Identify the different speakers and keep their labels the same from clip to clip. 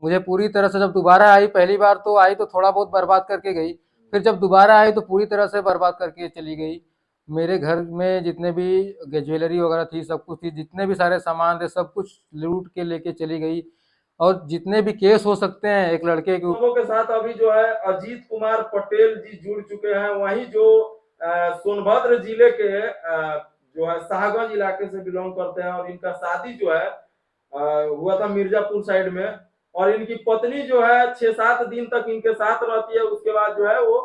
Speaker 1: मुझे पूरी तरह से जब दोबारा आई, पहली बार तो आई तो थोड़ा बहुत बर्बाद करके गई, फिर जब दोबारा आई तो पूरी तरह से बर्बाद करके चली गई। मेरे घर में जितने भी ज्वेलरी वगैरह थी, सब कुछ थी, जितने भी सारे सामान थे, सब कुछ लूट के लेके चली गई। और जितने भी केस हो सकते हैं एक लड़के के
Speaker 2: लोगों के साथ अभी जो है अजीत कुमार पटेल जी जुड़ चुके हैं। वहीं जो सोनभद्र जिले के जो है शाहगंज इलाके से बिलोंग करते हैं, और इनका शादी जो है हुआ था मिर्जापुर साइड में। और इनकी पत्नी जो है 6-7 दिन तक इनके साथ रहती है, उसके बाद जो है वो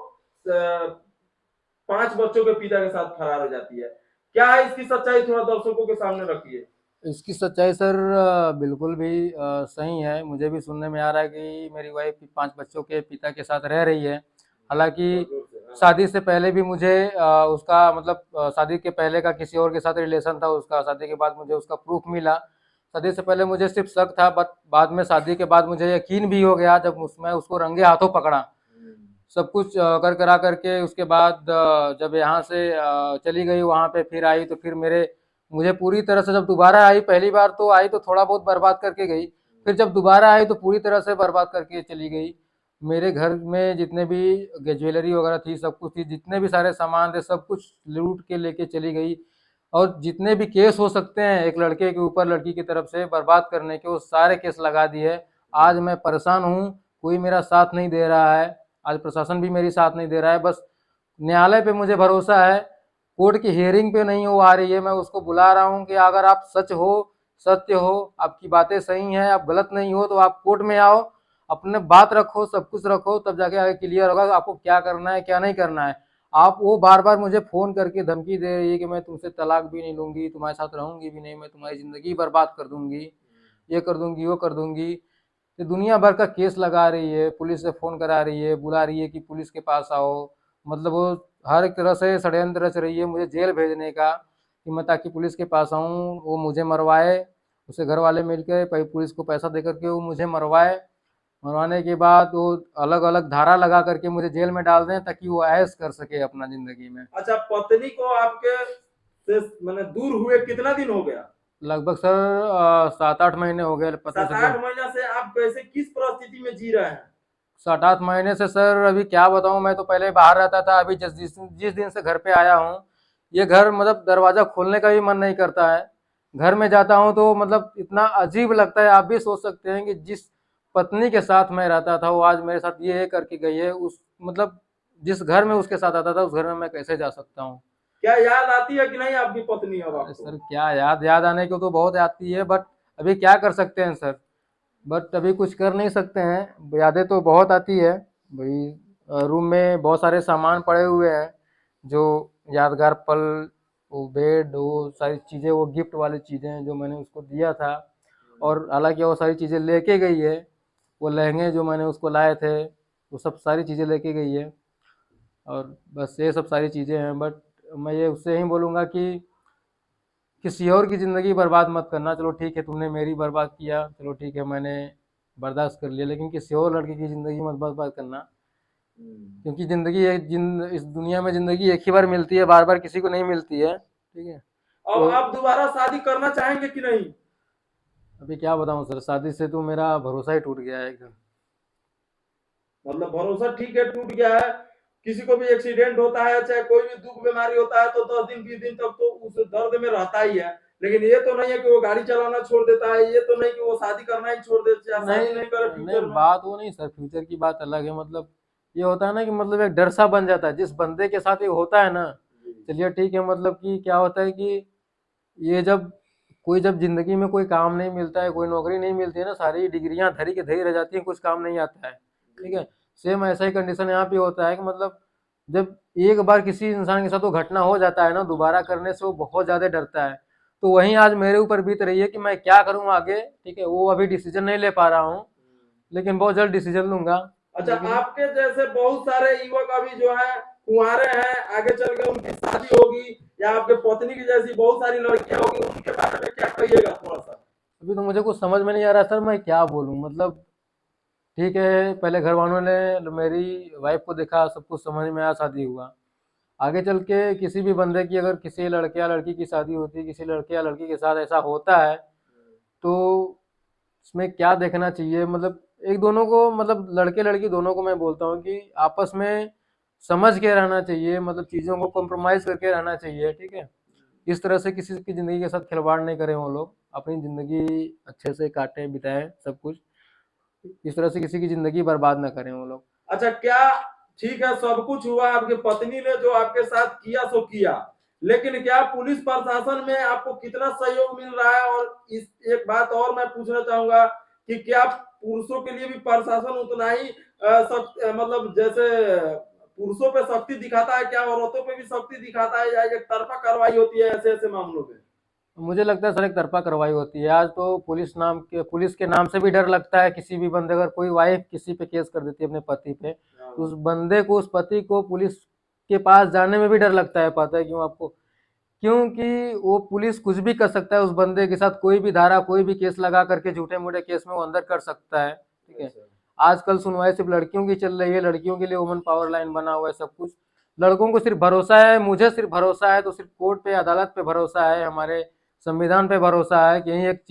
Speaker 2: 5 बच्चों के पिता के साथ फरार हो जाती है। क्या है इसकी सच्चाई, थोड़ा दर्शकों के सामने रखिए।
Speaker 1: इसकी सच्चाई सर बिल्कुल भी सही है। मुझे भी सुनने में आ रहा है कि मेरी वाइफ 5 बच्चों के पिता के साथ रह रही है। हालाँकि शादी से पहले भी मुझे उसका मतलब शादी के पहले का किसी और के साथ रिलेशन था उसका, शादी के बाद मुझे उसका प्रूफ़ मिला। शादी से पहले मुझे सिर्फ़ शक था, बट बाद में शादी के बाद मुझे यकीन भी हो गया जब उसमें उसको रंगे हाथों पकड़ा। सब कुछ कर करा करके उसके बाद जब यहाँ से चली गई वहाँ पे, फिर आई तो फिर मेरे मुझे पूरी तरह से जब दोबारा आई, पहली बार तो आई तो थोड़ा बहुत बर्बाद करके गई, फिर जब दोबारा आई तो पूरी तरह से बर्बाद करके चली गई। मेरे घर में जितने भी ज्वेलरी वगैरह थी, सब कुछ थी, जितने भी सारे सामान थे, सब कुछ लूट के लेके चली गई। और जितने भी केस हो सकते हैं एक लड़के के ऊपर लड़की की तरफ से बर्बाद करने के, वो सारे केस लगा दिए। आज मैं परेशान हूँ, कोई मेरा साथ नहीं दे रहा है। आज प्रशासन भी मेरी साथ नहीं दे रहा है। बस न्यायालय पे मुझे भरोसा है, कोर्ट की हियरिंग पे नहीं वो आ रही है। मैं उसको बुला रहा हूँ कि अगर आप सच हो, सत्य हो, आपकी बातें सही हैं, आप गलत नहीं हो, तो आप कोर्ट में आओ, अपने बात रखो, सब कुछ रखो, तब जाके आगे क्लियर होगा कि आपको क्या करना है क्या नहीं करना है। आप वो बार बार मुझे फ़ोन करके धमकी दे रही है कि मैं तुमसे तलाक भी नहीं लूँगी, तुम्हारे साथ रहूँगी भी नहीं, मैं तुम्हारी ज़िंदगी बर्बाद कर दूँगी, ये कर दूँगी, वो कर दूँगी। ये दुनिया भर का केस लगा रही है, पुलिस से फ़ोन करा रही है, बुला रही है कि पुलिस के पास आओ। मतलब वो हर एक तरह से षड्यंत्र रच रही है मुझे जेल भेजने का, कि मैं ताकि पुलिस के पास आऊँ, वो मुझे मरवाए। उसके घर वाले मिल के पुलिस को पैसा दे करके वो मुझे मरवाए। मरवाने के बाद वो अलग अलग धारा लगा करके मुझे जेल में डाल दें ताकि वो ऐश कर सके अपना ज़िंदगी में।
Speaker 2: अच्छा, पत्नी को आपके से मैंने दूर हुए कितना दिन हो गया?
Speaker 1: लगभग सर 7-8 महीने हो गए पत्नी
Speaker 2: सात
Speaker 1: से दूर।
Speaker 2: आठ महीना से आप कैसे, किस परिस्थिति में जी रहे हैं?
Speaker 1: 7-8 महीने से सर अभी क्या बताऊँ, मैं तो पहले बाहर रहता था, अभी जिस दिन से घर पे आया हूँ, ये घर मतलब दरवाज़ा खोलने का भी मन नहीं करता है। घर में जाता हूँ तो मतलब इतना अजीब लगता है, आप भी सोच सकते हैं कि जिस पत्नी के साथ मैं रहता था वो आज मेरे साथ ये करके गई है। उस मतलब जिस घर में उसके साथ आता था उस घर में मैं कैसे जा सकता हूँ।
Speaker 2: क्या याद आती है कि नहीं आपकी पत्नी अब
Speaker 1: अरे
Speaker 2: आपको?
Speaker 1: सर क्या याद याद आने को तो बहुत आती है, बट अभी क्या कर सकते हैं सर। बट अभी कुछ कर नहीं सकते हैं, यादें तो बहुत आती है भाई। रूम में बहुत सारे सामान पड़े हुए हैं जो यादगार पल, वो बेड, वो सारी चीज़ें, वो गिफ्ट वाली चीज़ें हैं जो मैंने उसको दिया था। और हालांकि वो सारी चीज़ें लेके गई है, वो लहंगे जो मैंने उसको लाए थे वो सब सारी चीज़ें लेके गई है। और बस ये सब सारी चीज़ें हैं। बट मैं ये उससे यही बोलूँगा कि किसी और की ज़िंदगी बर्बाद मत करना। चलो ठीक है तुमने मेरी बर्बाद किया, चलो ठीक है मैंने बर्दाश्त कर लिया, लेकिन किसी और लड़के की ज़िंदगी मत बर्बाद करना। क्योंकि ज़िंदगी एक इस दुनिया में ज़िंदगी एक ही बार मिलती है, बार बार किसी को नहीं मिलती है, ठीक है।
Speaker 2: अब
Speaker 1: तो
Speaker 2: आप दोबारा शादी करना चाहेंगे कि नहीं?
Speaker 1: अभी क्या बताऊँ सर, शादी से तो मेरा भरोसा ही टूट गया है एकदम।
Speaker 2: मतलब भरोसा ठीक है टूट गया है। किसी को भी एक्सीडेंट होता है, चाहे कोई भी दुख बीमारी होता है, तो 10 दिन 20 दिन तक तो उस दर्द में रहता ही है। लेकिन ये तो नहीं है कि वो गाड़ी चलाना छोड़ देता है, ये तो नहीं कि वो शादी करना ही छोड़ देता है,
Speaker 1: नहीं
Speaker 2: शादी नहीं करे
Speaker 1: नहीं,
Speaker 2: फ्यूचर में।
Speaker 1: बात वो नहीं सर, फ्यूचर की बात अलग है। मतलब ये होता है ना कि मतलब एक डर सा बन जाता है जिस बंदे के साथ ये होता है ना। चलिए ठीक है, मतलब कि क्या होता है कि ये जब कोई जब ज़िंदगी में कोई काम नहीं मिलता है, कोई नौकरी नहीं मिलती है ना, सारी डिग्रियाँ धरी के धरी रह जाती हैं, कुछ काम नहीं आता है, ठीक है। सेम ऐसा ही कंडीशन यहाँ पे होता है कि मतलब जब एक बार किसी इंसान के साथ वो घटना हो जाता है ना, दोबारा करने से वो बहुत ज़्यादा डरता है। तो वहीं आज मेरे ऊपर बीत रही है कि मैं क्या करूँ आगे, ठीक है। वो अभी डिसीजन नहीं ले पा रहा हूँ, लेकिन बहुत जल्द डिसीजन लूँगा।
Speaker 2: अच्छा,
Speaker 1: लेकिन
Speaker 2: आपके जैसे बहुत सारे युवक अभी जो है कुंवारे हैं, आगे चल के उनकी शादी होगी, या आपके पत्नी की जैसी बहुत सारी लड़कियां होगी, उनके बारे में क्या कहिएगा थोड़ा सा?
Speaker 1: अभी तो मुझे कुछ समझ में नहीं आ रहा सर, मैं क्या बोलूँ। मतलब ठीक है, पहले घर वालों ने मेरी वाइफ को देखा, सब कुछ समझ में आया, शादी हुआ। आगे चल के किसी भी बंदे की अगर किसी लड़के या लड़की की शादी होती है, किसी लड़के या लड़की के साथ ऐसा होता है, तो उसमें क्या देखना चाहिए। मतलब एक दोनों को मतलब लड़के लड़की दोनों को मैं बोलता हूँ कि आपस में समझ के रहना चाहिए, मतलब चीज़ों को कॉम्प्रोमाइज़ करके रहना चाहिए, ठीक है? इस तरह से किसी की ज़िंदगी के साथ खिलवाड़ नहीं करें वो लोग, अपनी ज़िंदगी अच्छे से काटें, बिताएँ सब कुछ। इस तरह से किसी की ज़िंदगी बर्बाद ना करें वो लोग।
Speaker 2: अच्छा, क्या ठीक है, सब कुछ हुआ, आपकी पत्नी ने जो आपके साथ किया सो किया, लेकिन क्या पुलिस प्रशासन में आपको कितना सहयोग मिल रहा है? और इस एक बात और मैं पूछना चाहूंगा कि क्या पुरुषों के लिए भी प्रशासन उतना ही मतलब जैसे पुरुषों पे सख्ती दिखाता है, क्या औरतों पे भी सख्ती दिखाता है, या एक तरफा कार्रवाई होती है ऐसे ऐसे मामलों में?
Speaker 1: मुझे लगता है सर एक तरफा कार्रवाई होती है। आज तो पुलिस के नाम से भी डर लगता है। किसी भी बंदे, अगर कोई वाइफ किसी पे केस कर देती है अपने पति पे, तो उस बंदे को, उस पति को पुलिस के पास जाने में भी डर लगता है। पता है क्यों आपको? क्योंकि वो पुलिस कुछ भी कर सकता है उस बंदे के साथ, कोई भी धारा, कोई भी केस लगा करके झूठे मूठे केस में वो अंदर कर सकता है, ठीक है? आजकल सुनवाई सिर्फ लड़कियों की चल रही है, लड़कियों के लिए वुमन पावर लाइन बना हुआ है सब कुछ। लड़कों को सिर्फ भरोसा है, मुझे सिर्फ भरोसा है तो सिर्फ कोर्ट पे, अदालत पे भरोसा है, हमारे संविधान पे भरोसा है कि यही एक